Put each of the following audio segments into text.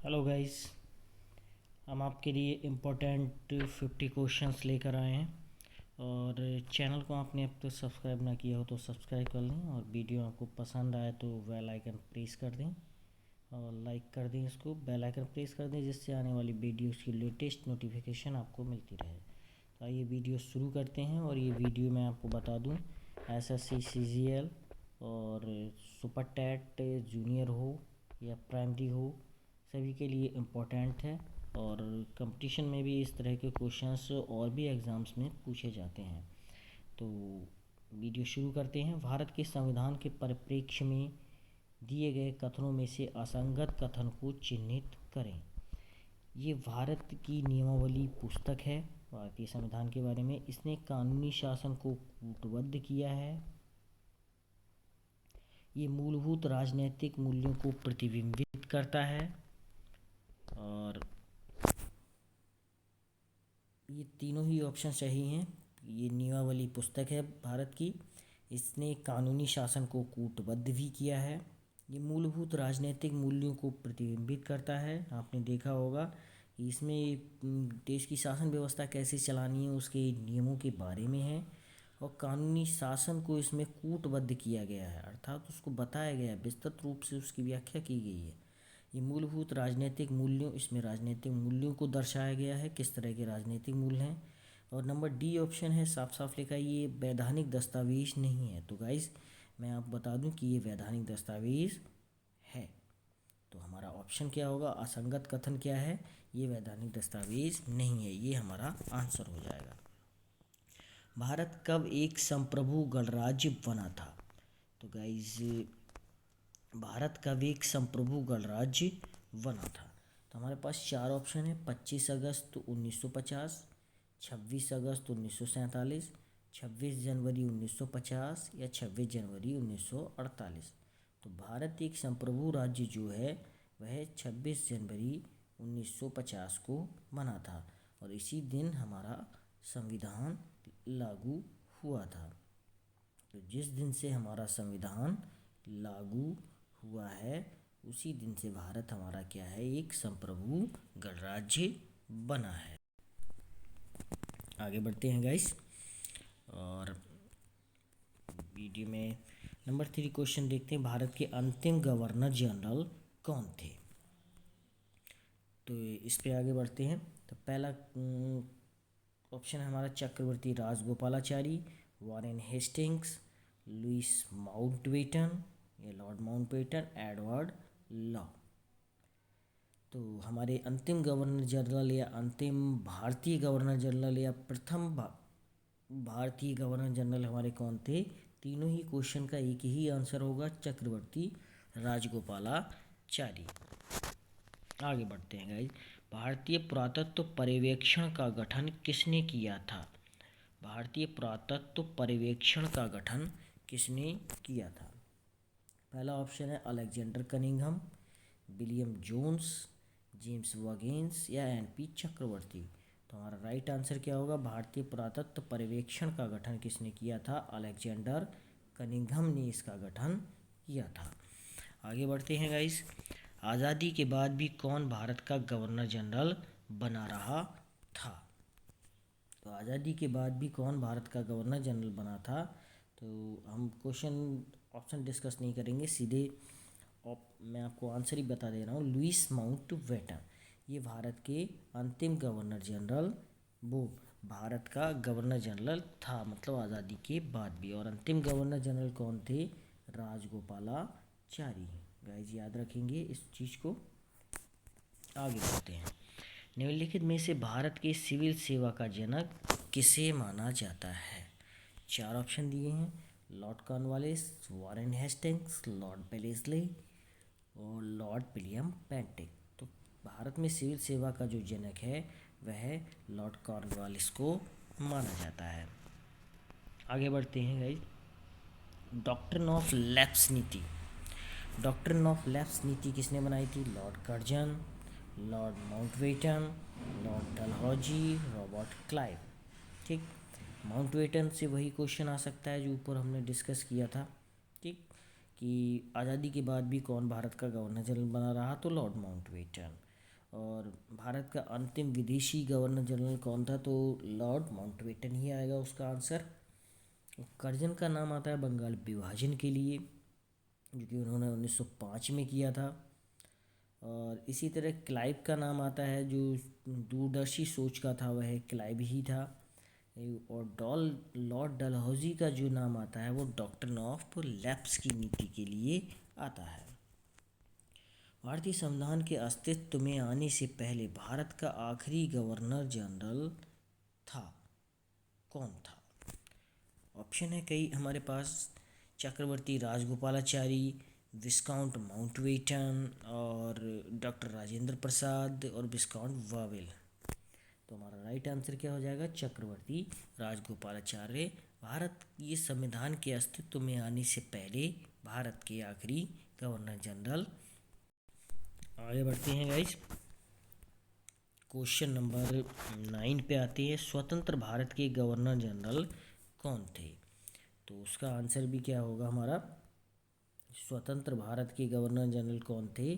Hello guys. हम आपके लिए इम्पोर्टेंट 50 क्वेश्चंस लेकर आए हैं और चैनल को आपने अब तक सब्सक्राइब ना किया हो तो सब्सक्राइब कर लें और वीडियो आपको पसंद आए तो बेल आइकन प्रेस कर दें और लाइक कर दें। इसको बेल आइकन प्रेस कर दें जिससे आने वाली वीडियोस की लेटेस्ट नोटिफिकेशन आपको मिलती रहे। तो आइए वीडियो शुरू करते हैं। और ये वीडियो मैं आपको बता दूँ एसएससी सीजीएल और सुपर टैट जूनियर हो या प्राइमरी हो सभी के लिए इम्पोर्टेंट है और कंपटीशन में भी इस तरह के क्वेश्चंस और भी एग्ज़ाम्स में पूछे जाते हैं। तो वीडियो शुरू करते हैं। भारत के संविधान के परिप्रेक्ष्य में दिए गए कथनों में से असंगत कथन को चिन्हित करें। ये भारत की नियमावली पुस्तक है भारतीय संविधान के बारे में। इसने कानूनी शासन को कूटबद्ध किया है। ये मूलभूत राजनीतिक मूल्यों को प्रतिबिंबित करता है और ये तीनों ही ऑप्शन सही हैं। ये नियमावली पुस्तक है भारत की। इसने कानूनी शासन को कूटबद्ध भी किया है। ये मूलभूत राजनीतिक मूल्यों को प्रतिबिंबित करता है। आपने देखा होगा कि इसमें देश की शासन व्यवस्था कैसे चलानी है उसके नियमों के बारे में है और कानूनी शासन को इसमें कूटबद्ध किया गया है, अर्थात उसको बताया गया है, विस्तृत रूप से उसकी व्याख्या की गई है। ये मूलभूत राजनीतिक मूल्यों, इसमें राजनीतिक मूल्यों को दर्शाया गया है, किस तरह के राजनीतिक मूल्य हैं। और नंबर डी ऑप्शन है, साफ साफ लिखा है ये वैधानिक दस्तावेज नहीं है। तो गाइस मैं आपको बता दूं कि ये वैधानिक दस्तावेज है। तो हमारा ऑप्शन क्या होगा, असंगत कथन क्या है, ये वैधानिक दस्तावेज नहीं है, ये हमारा आंसर हो जाएगा। भारत कब एक संप्रभु गणराज्य बना था? तो गाइस भारत कब एक संप्रभु गणराज्य बना था? तो हमारे पास चार ऑप्शन है, 25 अगस्त 1950, 26 अगस्त 1947, 26 जनवरी 1950 या 26 जनवरी 1948। तो भारत एक संप्रभु राज्य जो है वह 26 जनवरी 1950 को बना था और इसी दिन हमारा संविधान लागू हुआ था। तो जिस दिन से हमारा संविधान लागू हुआ है उसी दिन से भारत हमारा क्या है, एक संप्रभु गणराज्य बना है। आगे बढ़ते हैं गाइस और वीडियो में नंबर 3 क्वेश्चन देखते हैं। भारत के अंतिम गवर्नर जनरल कौन थे? तो इस पे आगे बढ़ते हैं। तो पहला ऑप्शन है हमारा Chakravarti Rajagopalachari, Warren Hastings, Louis Mountbatten या लॉर्ड माउंटबेटन, एडवर्ड लॉ। तो हमारे अंतिम गवर्नर जनरल या अंतिम भारतीय गवर्नर जनरल या प्रथम भारतीय गवर्नर जनरल हमारे कौन थे? तीनों ही क्वेश्चन का एक ही आंसर होगा, चक्रवर्ती राजगोपालाचारी। आगे बढ़ते हैं गाइस। भारतीय पुरातत्व पर्यवेक्षण का गठन किसने किया था? भारतीय पुरातत्व पर्यवेक्षण का गठन किसने किया था? पहला ऑप्शन है Alexander Cunningham, William Jones, James वगेंस या एनपी चक्रवर्ती। तो हमारा राइट आंसर क्या होगा, भारतीय पुरातत्व पर्यवेक्षण का गठन किसने किया था? अलेक्जेंडर कनिंघम ने इसका गठन किया था। आगे बढ़ते हैं गाइस। आज़ादी के बाद भी कौन भारत का गवर्नर जनरल बना रहा था? तो आज़ादी के बाद भी कौन भारत का गवर्नर जनरल बना था? तो हम क्वेश्चन ऑप्शन डिस्कस नहीं करेंगे, सीधे मैं आपको आंसर ही बता दे रहा हूँ। लुइस माउंटबेटन ये भारत के अंतिम गवर्नर जनरल, वो भारत का गवर्नर जनरल था, मतलब आज़ादी के बाद भी। और अंतिम गवर्नर जनरल कौन थे? राजगोपालाचारी। गाइस याद रखेंगे इस चीज़ को। आगे बढ़ते हैं। निम्नलिखित में से भारत के सिविल सेवा का जनक किसे माना जाता है? चार ऑप्शन दिए हैं, Lord Cornwallis, Warren Hastings, Lord Wellesley और लॉर्ड विलियम बेंटिक। तो भारत में सिविल सेवा का जो जनक है वह लॉर्ड कॉर्नवालिस को माना जाता है। आगे बढ़ते हैं गाइस। डॉक्ट्रिन ऑफ लैप्स नीति, डॉक्ट्रिन ऑफ लैप्स नीति किसने बनाई थी? Lord Curzon, Lord Mountbatten, Lord Dalhousie, Robert Clive. ठीक, माउंटबेटन से वही क्वेश्चन आ सकता है जो ऊपर हमने डिस्कस किया था, ठीक, कि आज़ादी के बाद भी कौन भारत का गवर्नर जनरल बना रहा? तो लॉर्ड माउंटबेटन। और भारत का अंतिम विदेशी गवर्नर जनरल कौन था? तो लॉर्ड माउंटबेटन ही आएगा उसका आंसर। कर्जन का नाम आता है बंगाल विभाजन के लिए, जो कि उन्होंने 1905 में किया था। और इसी तरह क्लाइव का नाम आता है, जो दूरदर्शी सोच का था वह क्लाइव ही था। और लॉर्ड डलहौजी का जो नाम आता है वो डॉक्ट्रिन ऑफ लैप्स की नीति के लिए आता है। भारतीय संविधान के अस्तित्व में आने से पहले भारत का आखिरी गवर्नर जनरल था, कौन था? ऑप्शन है कई हमारे पास, चक्रवर्ती राजगोपालाचारी, विस्काउंट माउंटबेटन और डॉक्टर राजेंद्र प्रसाद और विस्काउंट वावेल। तो हमारा राइट आंसर क्या हो जाएगा? चक्रवर्ती राजगोपालाचार्य भारत ये संविधान के अस्तित्व में आने से पहले भारत के आखिरी गवर्नर जनरल। आगे बढ़ते हैं गाइस, क्वेश्चन नंबर 9 पे आते हैं। स्वतंत्र भारत के गवर्नर जनरल कौन थे? तो उसका आंसर भी क्या होगा हमारा? स्वतंत्र भारत के गवर्नर जनरल कौन थे?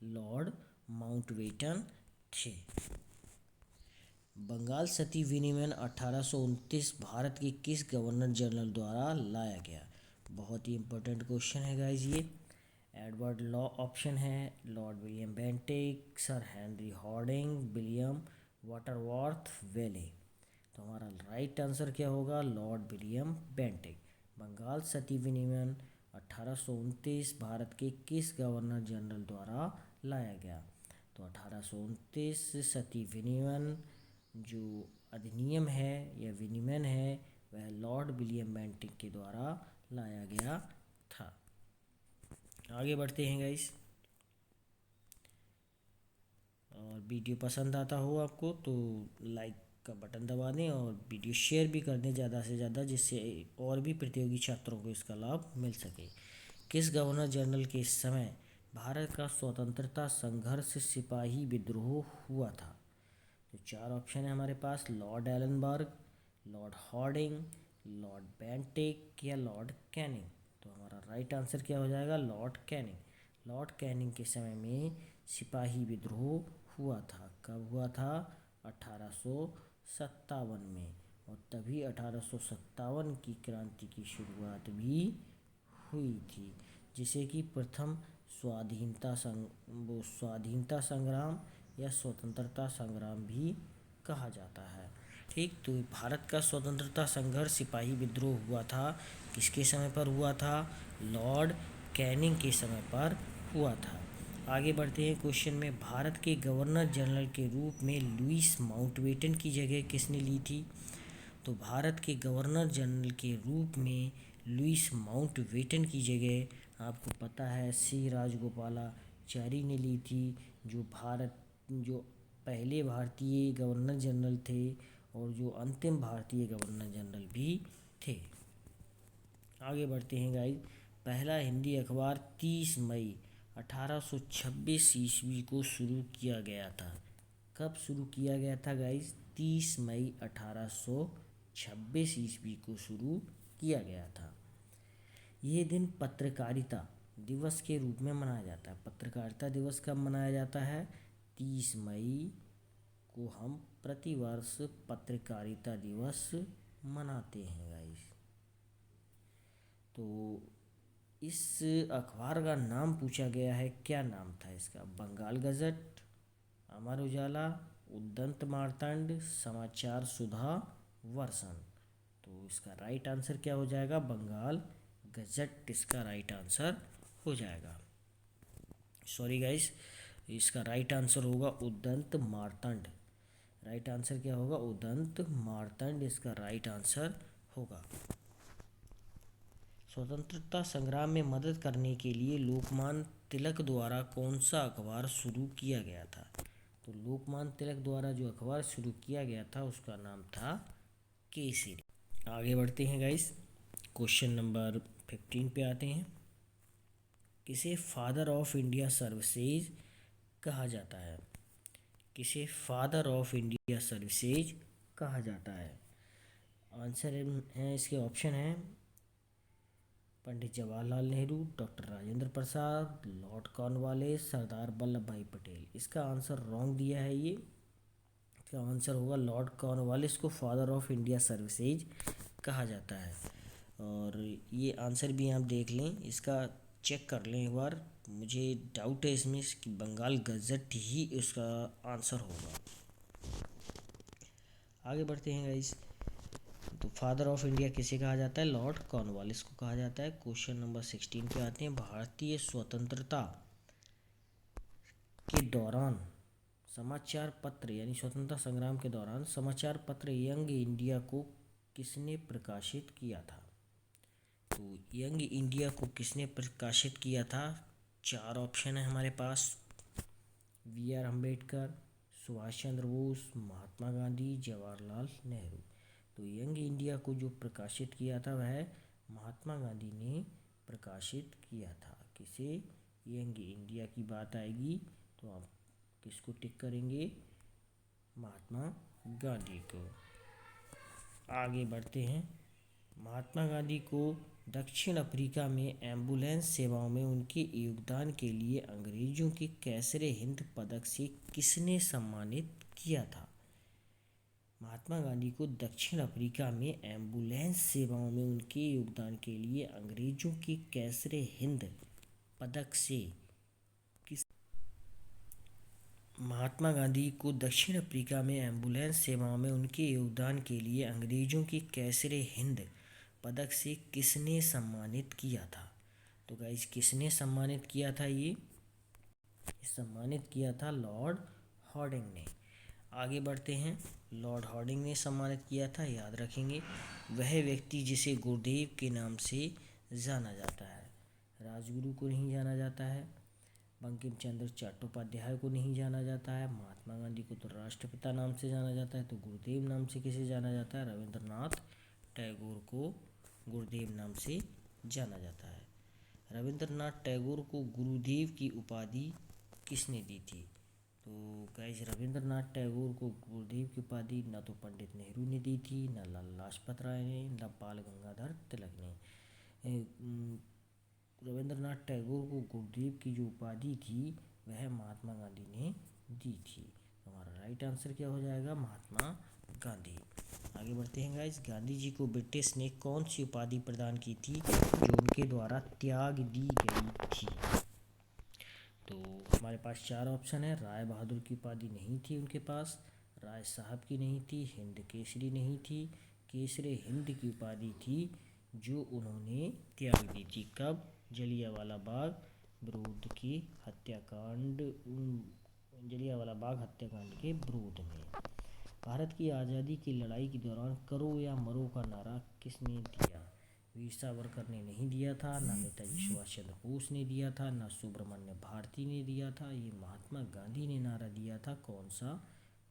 लॉर्ड माउंटबेटन थे। बंगाल सती विनिमय 1829 भारत के किस गवर्नर जनरल द्वारा लाया गया? बहुत ही इंपॉर्टेंट क्वेश्चन है गाइस ये। एडवर्ड लॉ ऑप्शन है, Lord William Bentinck, sir Henry Hardinge, William वाटरवॉर्थ वेले। तो हमारा राइट आंसर क्या होगा? Lord William Bentinck. Bengal sati विनिमय 1829 भारत के किस गवर्नर जनरल द्वारा लाया गया? तो 1829 सती विनिमय जो अधिनियम है या विनिमय है वह लॉर्ड विलियम बेंटिक के द्वारा लाया गया था। आगे बढ़ते हैं गाइस, और वीडियो पसंद आता हो आपको तो लाइक का बटन दबा दें और वीडियो शेयर भी कर दें ज़्यादा से ज़्यादा, जिससे और भी प्रतियोगी छात्रों को इसका लाभ मिल सके। किस गवर्नर जनरल के समय भारत का स्वतंत्रता संघर्ष सिपाही विद्रोह हुआ था? तो 4 ऑप्शन है हमारे पास, Lord Ellenborough, Lord Hardinge, Lord Bentinck या लॉर्ड कैनिंग। तो हमारा राइट आंसर क्या हो जाएगा? Lord Canning. लॉर्ड कैनिंग के समय में सिपाही विद्रोह हुआ था। कब हुआ था? 1857 में। और तभी 1857 की क्रांति की शुरुआत भी हुई थी, जिसे कि प्रथम स्वाधीनता संग्राम या स्वतंत्रता संग्राम भी कहा जाता है। ठीक, तो भारत का स्वतंत्रता संघर्ष सिपाही विद्रोह हुआ था, किसके समय पर हुआ था? लॉर्ड कैनिंग के समय पर हुआ था। आगे बढ़ते हैं क्वेश्चन में, भारत के गवर्नर जनरल के रूप में लुईस माउंटबेटन की जगह किसने ली थी? तो भारत के गवर्नर जनरल के रूप में लुईस माउंटबेटन की जगह आपको पता है सी राजगोपालाचारी ने ली थी, जो पहले भारतीय गवर्नर जनरल थे और जो अंतिम भारतीय गवर्नर जनरल भी थे। आगे बढ़ते हैं गाइस, पहला हिंदी अखबार 30 मई 1826 ईस्वी को शुरू किया गया था। कब शुरू किया गया था गाइस? 30 मई 1826 ईस्वी को शुरू किया गया था। ये दिन पत्रकारिता दिवस के रूप में मनाया जाता है। पत्रकारिता दिवस कब मनाया जाता है? 30 मई को हम प्रतिवर्ष पत्रकारिता दिवस मनाते हैं गाइस। तो इस अखबार का नाम पूछा गया है, क्या नाम था इसका? बंगाल गजट, अमर उजाला, उद्दंत मार्तंड, समाचार सुधा, वर्षन। तो इसका राइट आंसर क्या हो जाएगा? बंगाल गजट इसका राइट आंसर हो जाएगा। सॉरी गाइस, इसका राइट आंसर होगा उद्दंत मार्तंड। राइट आंसर क्या होगा? उद्दंत मार्तंड इसका राइट आंसर होगा। स्वतंत्रता संग्राम में मदद करने के लिए लोकमान्य तिलक द्वारा कौन सा अखबार शुरू किया गया था? तो लोकमान्य तिलक द्वारा जो अखबार शुरू किया गया था उसका नाम था केसरी। आगे बढ़ते हैं गाइस, क्वेश्चन नंबर 15 पे आते हैं। किसे फादर ऑफ इंडिया सर्विसेज कहा जाता है? किसे फादर ऑफ इंडिया सर्विसेज कहा जाता है? आंसर है इसके ऑप्शन है Pandit Jawaharlal Nehru, doctor Rajendra Prasad, Lord Cornwallis, Sardar Vallabh भाई पटेल। इसका आंसर रॉन्ग दिया है ये। इसका आंसर होगा लॉर्ड कॉर्नवालिस को फादर ऑफ इंडिया सर्विसेज कहा जाता है। और ये आंसर भी आप देख लें, इसका चेक कर लें एक बार। मुझे डाउट है इसमें कि बंगाल गजट ही इसका आंसर होगा। आगे बढ़ते हैं गाइस। तो फादर ऑफ इंडिया किसे कहा जाता है? लॉर्ड कॉर्नवालिस को कहा जाता है। क्वेश्चन नंबर 16 पे आते हैं। भारतीय स्वतंत्रता के दौरान समाचार पत्र यानी स्वतंत्रता संग्राम के दौरान समाचार पत्र यंग इंडिया को किसने प्रकाशित किया था? तो यंग इंडिया को किसने प्रकाशित किया था? 4 ऑप्शन है हमारे पास। B are Ambedkar, Subhash Chandra Bose, Mahatma Gandhi, Jawaharlal Nehru. तो यंग इंडिया को जो प्रकाशित किया था वह महात्मा गांधी ने प्रकाशित किया था। किसे? यंग इंडिया की बात आएगी तो आप किसको टिक करेंगे? महात्मा गांधी को। आगे बढ़ते हैं। महात्मा गांधी को दक्षिण अफ्रीका में एम्बुलेंस सेवाओं में उनके योगदान के लिए अंग्रेजों के कैसरे हिंद पदक से किसने सम्मानित किया था? महात्मा गांधी को दक्षिण अफ्रीका में एम्बुलेंस सेवाओं में उनके योगदान के लिए अंग्रेजों के कैसरे हिंद पदक से महात्मा गांधी को दक्षिण अफ्रीका में एम्बुलेंस सेवाओं में उनके योगदान के लिए अंग्रेजों के कैसरे हिंद पदक से किसने सम्मानित किया था? तो गाइस किसने सम्मानित किया था? ये सम्मानित किया था लॉर्ड हॉर्डिंग ने। आगे बढ़ते हैं। लॉर्ड हॉर्डिंग ने सम्मानित किया था, याद रखेंगे। वह व्यक्ति जिसे गुरुदेव के नाम से जाना जाता है। राजगुरु को नहीं जाना जाता है, बंकिम चंद्र चट्टोपाध्याय को नहीं जाना जाता है, महात्मा गांधी को तो राष्ट्रपिता नाम से जाना जाता है, तो गुरुदेव नाम से किसे जाना जाता है? रविंद्रनाथ टैगोर को गुरुदेव नाम से जाना जाता है। रविंद्रनाथ टैगोर को गुरुदेव की उपाधि किसने दी थी? तो गाइस रविंद्रनाथ टैगोर को गुरुदेव की उपाधि न तो पंडित नेहरू ने दी थी, न लाला लाजपत राय ने, न बाल गंगाधर तिलक ने। रविंद्रनाथ टैगोर को गुरुदेव की जो उपाधि थी वह महात्मा गांधी ने दी थी। हमारा राइट आंसर क्या हो जाएगा? महात्मा गांधी। आगे बढ़ते हैं गाइस। गांधी जी को ब्रिटिश ने कौन सी उपाधि प्रदान की थी जो उनके द्वारा त्याग दी गई थी? तो हमारे पास 4 ऑप्शन है। राय बहादुर की उपाधि नहीं थी उनके पास, राय साहब की नहीं थी, हिंद केसरी नहीं थी, केसरे हिंद की उपाधि थी जो उन्होंने त्याग दी थी। कब? जलियांवाला बाग विरोध की हत्याकांड जलियांवाला बाग हत्याकांड के विरोध में। भारत की आज़ादी की लड़ाई के दौरान करो या मरो का नारा किसने दिया? वीर सावरकर ने नहीं दिया था, ना नेताजी सुभाष चंद्र बोस ने दिया था, ना सुब्रमण्य भारती ने दिया था। ये महात्मा गांधी ने नारा दिया था। कौन सा?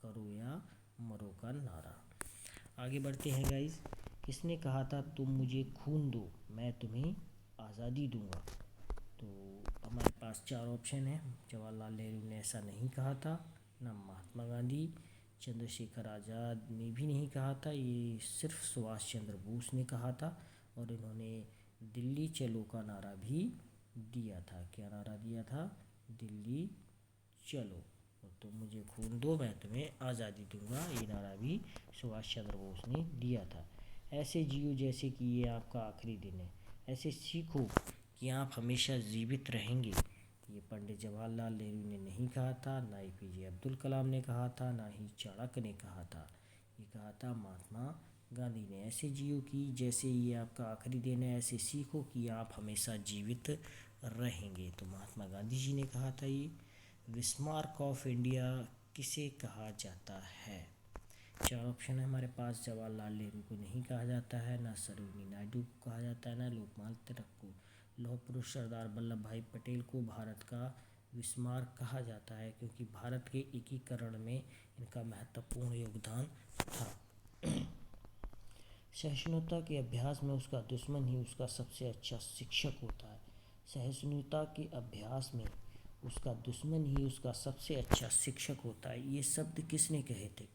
करो या मरो का नारा। आगे बढ़ते हैं गाइस। किसने कहा था तुम मुझे खून दो मैं तुम्हें आज़ादी दूंगा? तो हमारे पास 4 ऑप्शन है। जवाहरलाल नेहरू ने ऐसा नहीं कहा था, ना महात्मा गांधी, चंद्रशेखर आज़ाद ने भी नहीं कहा था, ये सिर्फ सुभाष चंद्र बोस ने कहा था। और इन्होंने दिल्ली चलो का नारा भी दिया था। क्या नारा दिया था? दिल्ली चलो और तुम मुझे खून दो मैं तुम्हें आज़ादी दूंगा, ये नारा भी सुभाष चंद्र बोस ने दिया था। ऐसे जियो जैसे कि ये आपका आखिरी दिन है, ऐसे सीखो कि आप हमेशा जीवित रहेंगे, ये पंडित जवाहरलाल नेहरू ने नहीं कहा था, ना APJ अब्दुल कलाम ने कहा था, ना ही चाणक्य ने कहा था। ये कहा था महात्मा गांधी ने। ऐसे जियो कि जैसे ये आपका आखिरी दिन है, ऐसे सीखो कि आप हमेशा जीवित रहेंगे, तो महात्मा गांधी जी ने कहा था ये। बिस्मार्क ऑफ इंडिया किसे कहा जाता है? 4 ऑप्शन है हमारे पास। जवाहरलाल नेहरू को नहीं कहा जाता है, ना सरोजिनी नायडू को कहा जाता है, ना लोकमान्य तिलक को। लौह पुरुष सरदार वल्लभ भाई पटेल को भारत का बिस्मार्क कहा जाता है क्योंकि भारत के एकीकरण में इनका महत्वपूर्ण योगदान था। सहिष्णुता के अभ्यास में उसका दुश्मन ही उसका सबसे अच्छा शिक्षक होता है। सहिष्णुता के अभ्यास में उसका दुश्मन ही उसका सबसे अच्छा शिक्षक होता है। ये शब्द किसने कहे थे?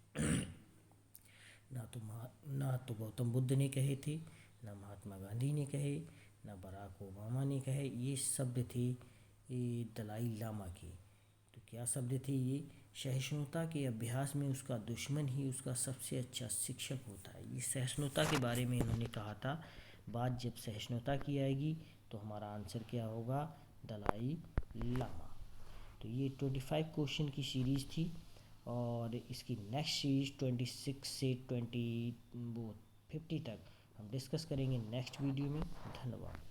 ना तो गौतम बुद्ध ने कहे थे, ना महात्मा गांधी ने कहे, ना बराक ओबामा ने कहे। ये शब्द थे दलाई लामा के। तो क्या शब्द थे ये? सहिष्णुता के अभ्यास में उसका दुश्मन ही उसका सबसे अच्छा शिक्षक होता है। ये सहिष्णुता के बारे में इन्होंने कहा था। बात जब सहिष्णुता की आएगी तो हमारा आंसर क्या होगा? दलाई लामा। तो ये 25 क्वेश्चन की सीरीज़ थी और इसकी नेक्स्ट सीरीज़ 26 से 50 तक हम डिस्कस करेंगे नेक्स्ट वीडियो में। धन्यवाद।